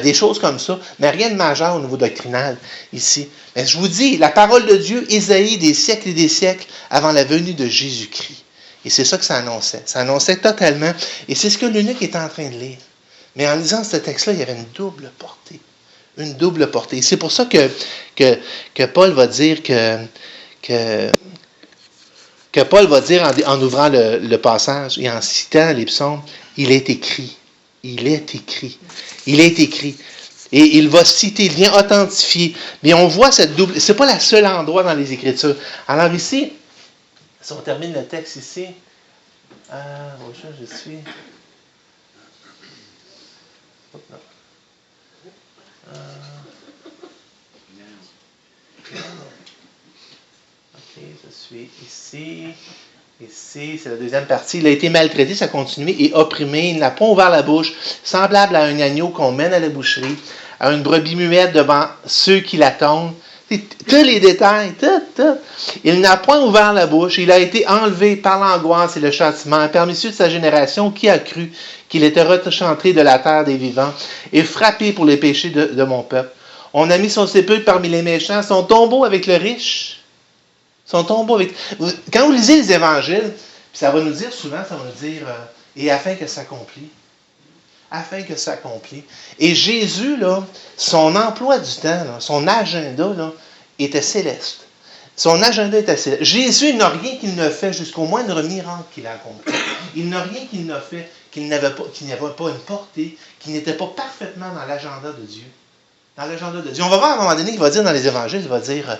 des choses comme ça, mais rien de majeur au niveau doctrinal ici. Mais je vous dis, la parole de Dieu, Ésaïe, des siècles et des siècles avant la venue de Jésus-Christ. Et c'est ça que ça annonçait. Ça annonçait totalement. Et c'est ce que l'eunuque est en train de lire. Mais en lisant ce texte-là, il y avait une double portée. Une double portée. Et c'est pour ça que Paul va dire que Paul va dire en ouvrant le passage et en citant les psaumes, il est écrit. Il est écrit. Il est écrit. Et il va citer, il vient authentifier. Mais on voit cette double... C'est pas le seul endroit dans les Écritures. Alors ici, si on termine le texte ici... je suis... Ok, je suis ici... Ici, c'est la deuxième partie. Il a été maltraité, ça continue, et opprimé. Il n'a pas ouvert la bouche, semblable à un agneau qu'on mène à la boucherie, à une brebis muette devant ceux qui l'attendent. Tous les détails, tout. Il n'a point ouvert la bouche. Il a été enlevé par l'angoisse et le châtiment. Parmi ceux de sa génération, qui a cru qu'il était rechanté de la terre des vivants et frappé pour les péchés de mon peuple? On a mis son sépulcre parmi les méchants, son tombeau avec le riche. Son tombeau avec... Quand vous lisez les évangiles, ça va nous dire souvent, ça va nous dire, et afin que ça s'accomplisse. Afin que ça s'accomplisse. Et Jésus, là, son emploi du temps, là, son agenda, là, était céleste. Son agenda était céleste. Jésus n'a rien qu'il ne fait jusqu'au moindre miracle qu'il a accompli. Il n'a rien qu'il n'a fait qu'il n'avait pas une portée, qui n'était pas parfaitement dans l'agenda de Dieu. Dans l'agenda de Dieu. On va voir à un moment donné, il va dire dans les évangiles, il va dire,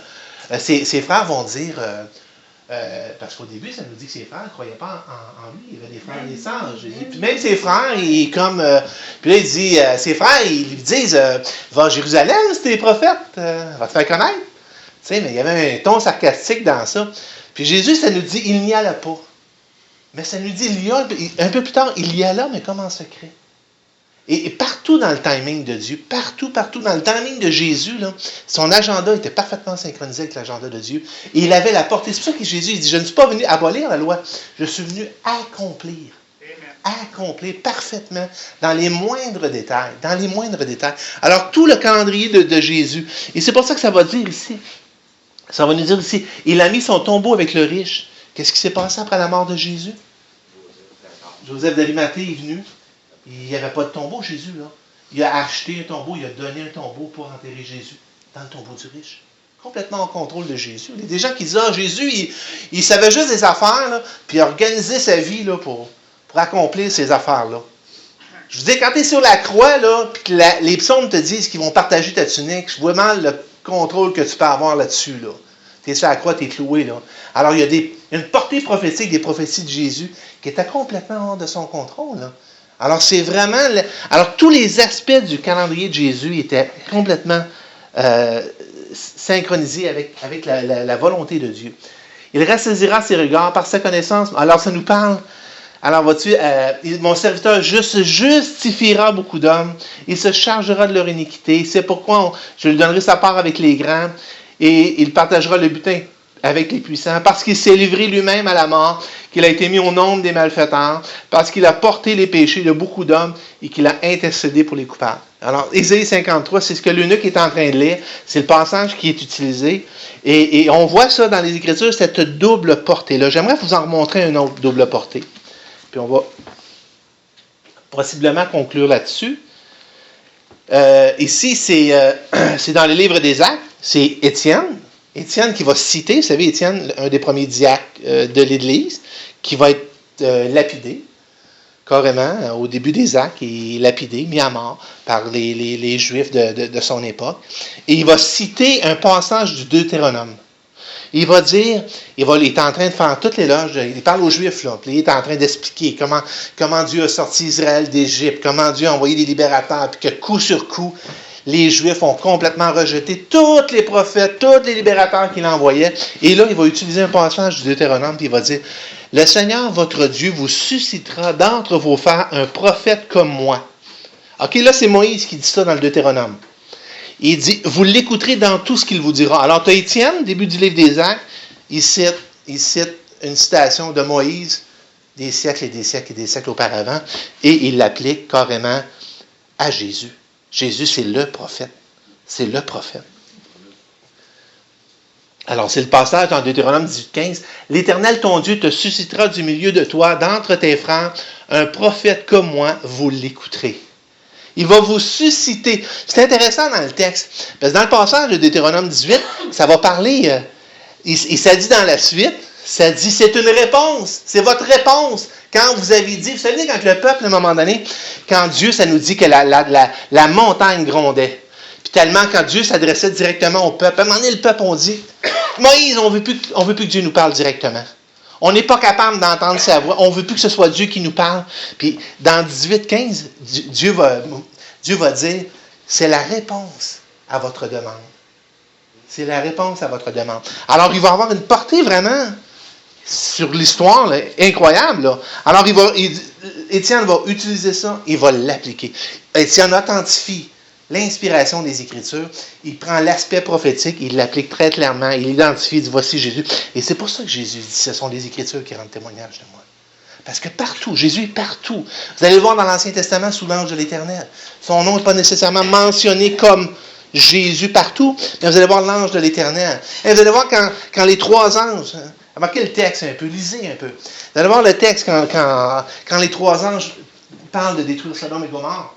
ses frères vont dire, parce qu'au début, ça nous dit que ses frères ne croyaient pas en lui. Il y avait des frères et des sœurs. Puis même ses frères, puis là, il dit, ses frères, ils lui disent, va à Jérusalem, c'est tes prophètes, va te faire connaître. Tu sais, mais il y avait un ton sarcastique dans ça. Puis Jésus, ça nous dit, il n'y alla pas. Mais ça nous dit, il y a, un peu plus tard, il y alla, mais comme en secret. Et partout dans le timing de Dieu, partout dans le timing de Jésus, là, son agenda était parfaitement synchronisé avec l'agenda de Dieu. Et il avait la portée. C'est pour ça que Jésus il dit, je ne suis pas venu abolir la loi, je suis venu accomplir. Accomplir parfaitement dans les moindres détails. Dans les moindres détails. Alors, tout le calendrier de Jésus. Et c'est pour ça que ça va dire ici. Ça va nous dire ici, il a mis son tombeau avec le riche. Qu'est-ce qui s'est passé après la mort de Jésus? Joseph d'Arimathée est venu. Il n'y avait pas de tombeau, Jésus, là. Il a acheté un tombeau, il a donné un tombeau pour enterrer Jésus dans le tombeau du riche. Complètement en contrôle de Jésus. Il y a des gens qui disent, ah, Jésus, il savait juste des affaires, là, puis il a organisé sa vie là, pour accomplir ces affaires-là. Je vous dis, quand tu es sur la croix, là, puis que les psaumes te disent qu'ils vont partager ta tunique, je vois mal le contrôle que tu peux avoir là-dessus, là. Tu es sur la croix, tu es cloué, là. Alors, il y a une portée prophétique des prophéties de Jésus qui était complètement hors de son contrôle, là. Alors, c'est vraiment... Alors, tous les aspects du calendrier de Jésus étaient complètement synchronisés avec la volonté de Dieu. Il ressaisira ses regards par sa connaissance. Alors, ça nous parle... Alors, vois-tu, mon serviteur juste justifiera beaucoup d'hommes. Il se chargera de leur iniquité. C'est pourquoi je lui donnerai sa part avec les grands et il partagera le butin avec les puissants, parce qu'il s'est livré lui-même à la mort, qu'il a été mis au nombre des malfaiteurs, parce qu'il a porté les péchés de beaucoup d'hommes et qu'il a intercédé pour les coupables. Alors, Ésaïe 53, c'est ce que l'eunuque est en train de lire, c'est le passage qui est utilisé, et on voit ça dans les Écritures, cette double portée-là. J'aimerais vous en remontrer une autre double portée, puis on va possiblement conclure là-dessus. Ici, c'est dans le livre des Actes, c'est Étienne. Étienne qui va citer, vous savez, Étienne, un des premiers diacres de l'Église, qui va être lapidé, carrément, au début des Actes, il est lapidé, mis à mort par les Juifs de son époque. Et il va citer un passage du Deutéronome. Il va dire, il est en train de faire toute l'éloge, il parle aux Juifs, là, puis il est en train d'expliquer comment Dieu a sorti Israël d'Égypte, comment Dieu a envoyé des libérateurs, puis que coup sur coup, les Juifs ont complètement rejeté tous les prophètes, tous les libérateurs qu'il envoyait. Et là, il va utiliser un passage du Deutéronome, puis il va dire, « Le Seigneur, votre Dieu, vous suscitera d'entre vos frères un prophète comme moi. » OK, là, c'est Moïse qui dit ça dans le Deutéronome. Il dit, « Vous l'écouterez dans tout ce qu'il vous dira. » Alors, tu as Étienne, début du livre des Actes, il cite une citation de Moïse des siècles et des siècles et des siècles auparavant, et il l'applique carrément à Jésus. Jésus, c'est le prophète. C'est le prophète. Alors, c'est le passage dans Deutéronome 18:15. « L'Éternel, ton Dieu, te suscitera du milieu de toi, d'entre tes frères, un prophète comme moi, vous l'écouterez. » Il va vous susciter. C'est intéressant dans le texte, parce que dans le passage de Deutéronome 18, ça va parler, et ça dit dans la suite, ça dit, c'est une réponse, c'est votre réponse. Quand vous avez dit, vous savez, quand le peuple, à un moment donné, quand Dieu, ça nous dit que la montagne grondait. Puis tellement, quand Dieu s'adressait directement au peuple, à un moment donné, le peuple, on dit, Moïse, on veut plus que Dieu nous parle directement. On n'est pas capable d'entendre sa voix. On ne veut plus que ce soit Dieu qui nous parle. Puis dans 18:15, Dieu va dire, c'est la réponse à votre demande. C'est la réponse à votre demande. Alors, il va avoir une portée vraiment sur l'histoire, là, incroyable. Là. Alors, Étienne va utiliser ça, il va l'appliquer. Étienne authentifie l'inspiration des Écritures, il prend l'aspect prophétique, il l'applique très clairement, il identifie, il dit, voici Jésus. Et c'est pour ça que Jésus dit, ce sont les Écritures qui rendent témoignage de moi. Parce que partout, Jésus est partout. Vous allez le voir dans l'Ancien Testament sous l'ange de l'Éternel. Son nom n'est pas nécessairement mentionné comme Jésus partout, mais vous allez voir l'ange de l'Éternel. Et vous allez voir quand les trois anges, remarquez le texte un peu, lisez un peu. Vous allez voir le texte quand les trois anges parlent de détruire Sodome et Gomorrhe.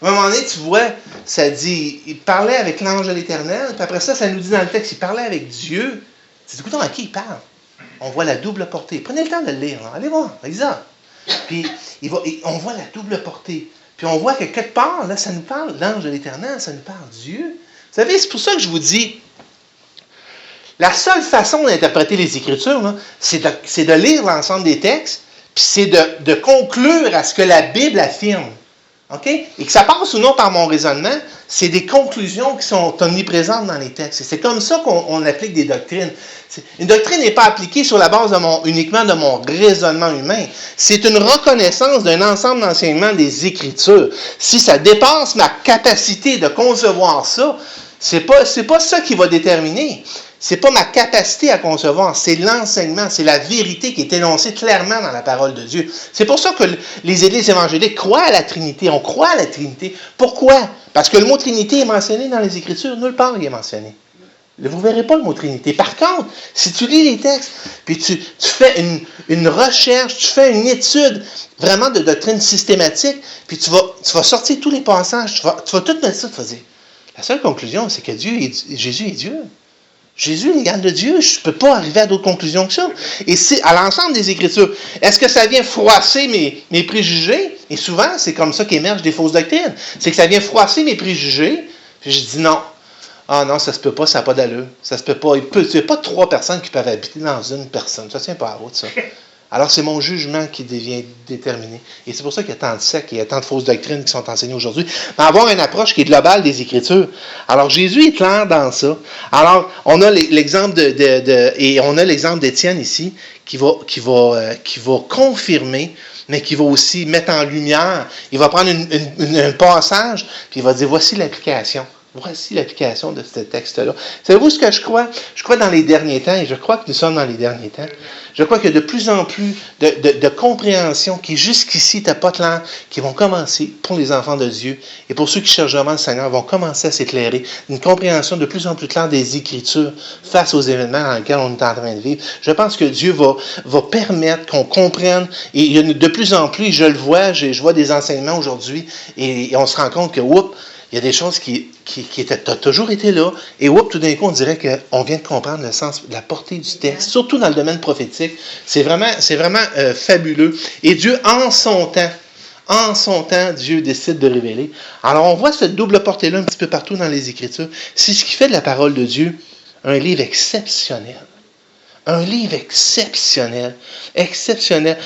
À un moment donné, tu vois, ça dit, il parlait avec l'ange de l'Éternel, puis après ça nous dit dans le texte, il parlait avec Dieu. Tu dis, écoutez, à qui il parle? On voit la double portée. Prenez le temps de le lire, là. Allez voir, Isa. Puis on voit la double portée. Puis on voit que quelque part, là, ça nous parle, l'ange de l'Éternel, ça nous parle Dieu. Vous savez, c'est pour ça que je vous dis, la seule façon d'interpréter les Écritures, là, c'est de lire l'ensemble des textes, puis c'est de conclure à ce que la Bible affirme. OK? Et que ça passe ou non par mon raisonnement, c'est des conclusions qui sont omniprésentes dans les textes. Et c'est comme ça qu'on applique des doctrines. Une doctrine n'est pas appliquée sur la base uniquement de mon raisonnement humain. C'est une reconnaissance d'un ensemble d'enseignements des Écritures. Si ça dépasse ma capacité de concevoir ça, c'est pas ça qui va déterminer. C'est pas ma capacité à concevoir, c'est l'enseignement, c'est la vérité qui est énoncée clairement dans la parole de Dieu. C'est pour ça que les églises évangéliques croient à la Trinité. On croit à la Trinité. Pourquoi? Parce que le mot Trinité est mentionné dans les Écritures. Nulle part il est mentionné. Vous ne verrez pas le mot Trinité. Par contre, si tu lis les textes, puis tu fais une recherche, tu fais une étude vraiment de doctrine systématique, puis tu vas sortir tous les passages, tu vas tout mettre ça, tu vas dire, la seule conclusion, c'est que Jésus est Dieu. Jésus est l'égal de Dieu. Je ne peux pas arriver à d'autres conclusions que ça. Et c'est à l'ensemble des Écritures. Est-ce que ça vient froisser mes préjugés? Et souvent, c'est comme ça qu'émergent des fausses doctrines. C'est que ça vient froisser mes préjugés. Puis je dis non. Ah non, ça se peut pas, ça n'a pas d'allure. Ça se peut pas. Il n'y a pas trois personnes qui peuvent habiter dans une personne. Ça ne tient pas à route, ça. Alors, c'est mon jugement qui devient déterminé. Et c'est pour ça qu'il y a tant de sectes et il y a tant de fausses doctrines qui sont enseignées aujourd'hui. Mais avoir une approche qui est globale des Écritures. Alors, Jésus est clair dans ça. Alors, on a l'exemple et on a l'exemple d'Étienne ici, qui va confirmer, mais qui va aussi mettre en lumière. Il va prendre un passage, puis il va dire, voici l'application. Voici l'application de ce texte-là. Savez-vous ce que je crois? Je crois dans les derniers temps, et je crois que nous sommes dans les derniers temps. Je crois qu'il y a de plus en plus de compréhension qui, jusqu'ici, n'étaient pas claires, qui vont commencer pour les enfants de Dieu et pour ceux qui cherchent vraiment le Seigneur, vont commencer à s'éclairer. Une compréhension de plus en plus claire des Écritures face aux événements dans lesquels on est en train de vivre. Je pense que Dieu va permettre qu'on comprenne, et il y a de plus en plus, je le vois, je vois des enseignements aujourd'hui, et on se rend compte que, il y a des choses qui ont toujours été là, et tout d'un coup, on dirait qu'on vient de comprendre le sens, la portée du texte, surtout dans le domaine prophétique. C'est vraiment fabuleux. Et Dieu, en son temps, Dieu décide de révéler. Alors, on voit cette double portée-là un petit peu partout dans les Écritures. C'est ce qui fait de la parole de Dieu un livre exceptionnel. Un livre exceptionnel. Exceptionnel.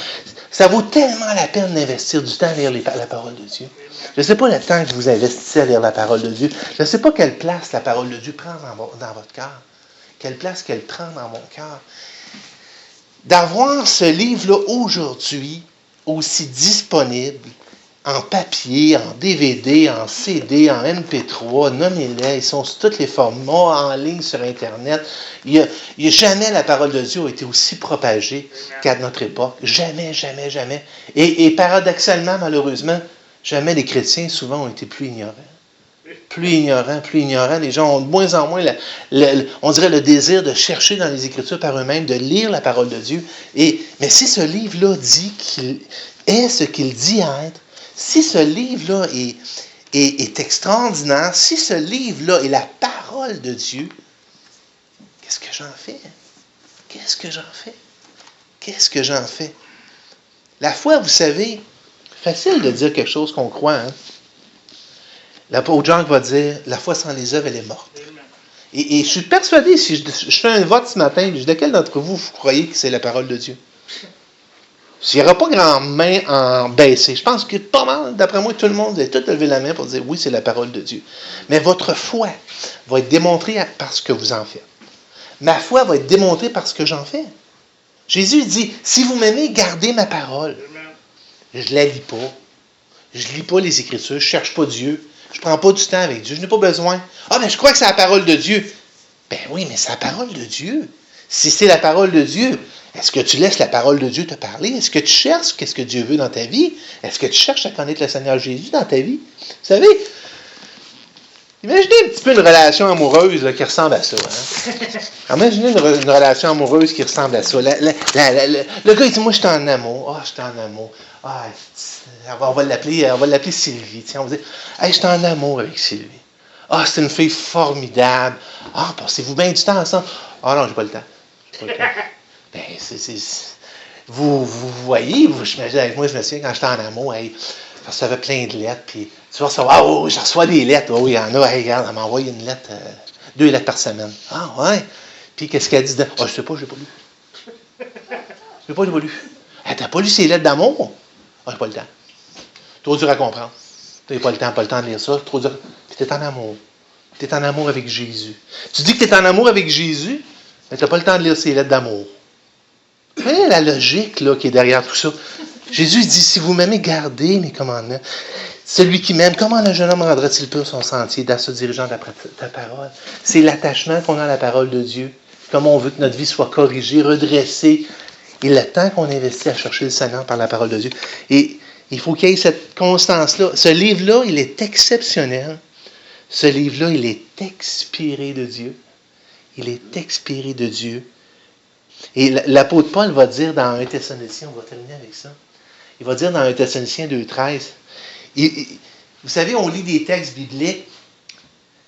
Ça vaut tellement la peine d'investir du temps à lire la parole de Dieu. Je ne sais pas le temps que vous investissez à lire la parole de Dieu. Je ne sais pas quelle place la parole de Dieu prend dans votre cœur. Quelle place qu'elle prend dans mon cœur. D'avoir ce livre-là aujourd'hui aussi disponible, en papier, en DVD, en CD, en MP3, nommez-les, ils sont sur tous les formats, en ligne sur Internet. Il y a jamais la parole de Dieu a été aussi propagée qu'à notre époque. Jamais, jamais, jamais. Et paradoxalement, malheureusement, jamais les chrétiens, souvent, ont été plus ignorants. Plus ignorants. Les gens ont de moins en moins, on dirait, le désir de chercher dans les Écritures par eux-mêmes, de lire la parole de Dieu. Mais si ce livre-là dit qu'il est ce qu'il dit être, si ce livre-là est extraordinaire, si ce livre-là est la parole de Dieu, qu'est-ce que j'en fais? Qu'est-ce que j'en fais? Qu'est-ce que j'en fais? La foi, vous savez, facile de dire quelque chose qu'on croit. Hein? L'apôtre Jean va dire, la foi sans les œuvres, elle est morte. Et je suis persuadé, si je fais un vote ce matin, je dis, lequel d'entre vous croyez que c'est la parole de Dieu? Il n'y aura pas grand main en baisser. Je pense que pas mal, d'après moi, tout le monde va tout lever la main pour dire, oui, c'est la parole de Dieu. Mais votre foi va être démontrée par ce que vous en faites. Ma foi va être démontrée par ce que j'en fais. Jésus dit, si vous m'aimez, gardez ma parole. Je ne la lis pas. Je ne lis pas les Écritures. Je ne cherche pas Dieu. Je ne prends pas du temps avec Dieu. Je n'ai pas besoin. Ah, mais je crois que c'est la parole de Dieu. Ben oui, mais c'est la parole de Dieu. Si c'est la parole de Dieu, est-ce que tu laisses la parole de Dieu te parler? Est-ce que tu cherches qu'est-ce que Dieu veut dans ta vie? Est-ce que tu cherches à connaître le Seigneur Jésus dans ta vie? Vous savez, Imaginez un petit peu une relation amoureuse là, qui ressemble à ça. Hein? Imaginez une relation amoureuse qui ressemble à ça. Le gars, il dit, moi, je suis en amour. Ah, je suis en amour. Ah, on va l'appeler Sylvie. On va dire, hey, je suis en amour avec Sylvie. Ah, c'est une fille formidable. Ah, passez-vous bien du temps ensemble? Ah non, j'ai pas le temps. Ben, vous voyez, j'imagine avec moi, je me souviens quand j'étais en amour, hey, je recevais plein de lettres, puis tu vas recevoir, ah oui, je reçois des lettres, oui, il y en a, hey, regarde, elle m'a envoyé une lettre, 2 lettres par semaine. Ah ouais. Puis qu'est-ce qu'elle dit dedans? Ah, je sais pas, je l'ai pas lu. Je l'ai pas lu. Hey, t'as pas lu ces lettres d'amour? Ah, j'ai pas le temps. Trop dur à comprendre. T'as pas le temps de lire ça, trop dur. Puis t'es en amour. T'es en amour avec Jésus. Tu dis que t'es en amour avec Jésus, mais t'as pas le temps de lire ces lettres d'amour. Vous voyez la logique là, qui est derrière tout ça? Jésus dit, si vous m'aimez, gardez mes commandements. Celui qui m'aime, comment le jeune homme rendra-t-il pur son sentier dans se dirigeant d'après ta parole? C'est l'attachement qu'on a à la parole de Dieu. Comment on veut que notre vie soit corrigée, redressée. Et le temps qu'on investit à chercher le Seigneur par la parole de Dieu. Et il faut qu'il y ait cette constance-là. Ce livre-là, il est exceptionnel. Ce livre-là, il est expiré de Dieu. Il est expiré de Dieu. Et l'apôtre Paul va dire dans 1 Thessaloniciens, on va terminer avec ça, il va dire dans 1 Thessaloniciens 2,13, vous savez, on lit des textes bibliques,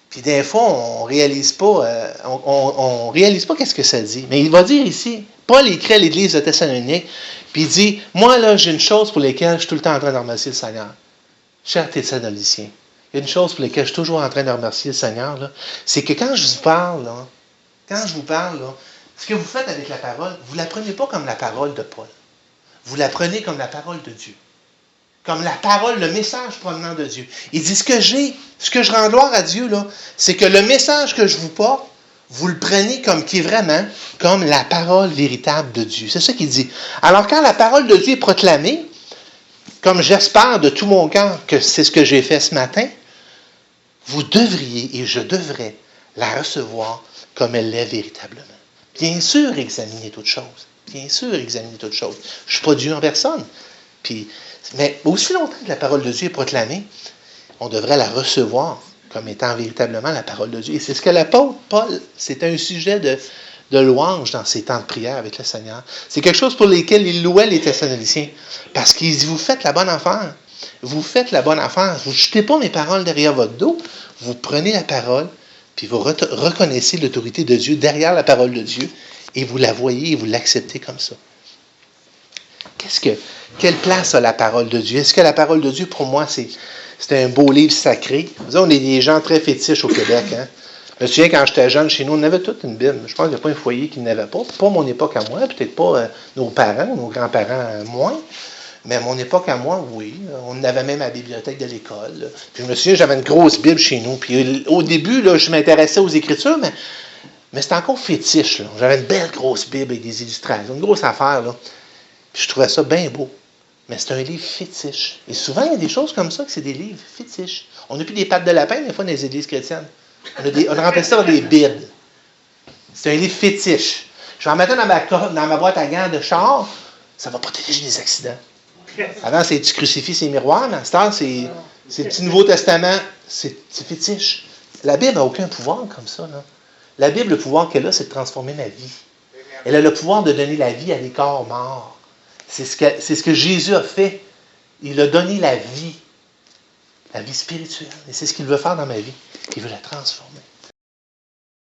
puis des fois, on réalise pas, on réalise pas qu'est-ce que ça dit. Mais il va dire ici, Paul écrit à l'église de Thessalonique, puis il dit, moi là, j'ai une chose pour laquelle je suis tout le temps en train de remercier le Seigneur. Chers Thessaloniciens, il y a une chose pour laquelle je suis toujours en train de remercier le Seigneur, là, c'est que quand je vous parle, là, ce que vous faites avec la parole, vous ne la prenez pas comme la parole de Paul. Vous la prenez comme la parole de Dieu. Comme la parole, le message provenant de Dieu. Il dit, ce que je rends gloire à Dieu, là, c'est que le message que je vous porte, vous le prenez comme qui est vraiment comme la parole véritable de Dieu. C'est ça qu'il dit. Alors, quand la parole de Dieu est proclamée, comme j'espère de tout mon cœur que c'est ce que j'ai fait ce matin, vous devriez et je devrais la recevoir comme elle l'est véritablement. Bien sûr, examiner toutes choses. Bien sûr, examiner toutes choses. Je ne suis pas Dieu en personne. Mais aussi longtemps que la parole de Dieu est proclamée, on devrait la recevoir comme étant véritablement la parole de Dieu. Et c'est ce que l'apôtre Paul, c'est un sujet de louange dans ses temps de prière avec le Seigneur. C'est quelque chose pour lequel il louait les Thessaloniciens. Parce qu'il dit, vous faites la bonne affaire. Vous faites la bonne affaire. Vous ne jetez pas mes paroles derrière votre dos. Vous prenez la parole, puis vous reconnaissez l'autorité de Dieu derrière la parole de Dieu, et vous la voyez et vous l'acceptez comme ça. Quelle place a la parole de Dieu? Est-ce que la parole de Dieu, pour moi, c'est un beau livre sacré? On est des gens très fétiches au Québec. Hein? Je me souviens, quand j'étais jeune, chez nous, on avait toute une Bible. Je pense qu'il n'y a pas un foyer qui n'avait pas. Pas mon époque à moi, peut-être pas nos parents, nos grands-parents moins. Mais à mon époque à moi, oui. On avait même à la bibliothèque de l'école. Puis je me souviens, j'avais une grosse Bible chez nous. Puis au début, là, je m'intéressais aux Écritures, mais c'était encore fétiche. Là. J'avais une belle grosse Bible avec des illustrations, une grosse affaire. Là. Puis je trouvais ça bien beau. Mais c'est un livre fétiche. Et souvent, il y a des choses comme ça que c'est des livres fétiches. On n'a plus des pattes de lapin, des fois, dans les églises chrétiennes. On a remplacé ça par des Bibles. C'est un livre fétiche. Je vais en mettre dans ma boîte à gants de char, ça va protéger des accidents. Avant, c'est du crucifix, c'est miroir, mais à cette heure, c'est le petit Nouveau Testament, c'est fétiche. La Bible n'a aucun pouvoir comme ça. Là. La Bible, le pouvoir qu'elle a, c'est de transformer ma vie. Elle a le pouvoir de donner la vie à des corps morts. C'est ce que Jésus a fait. Il a donné la vie spirituelle. Et c'est ce qu'il veut faire dans ma vie. Il veut la transformer.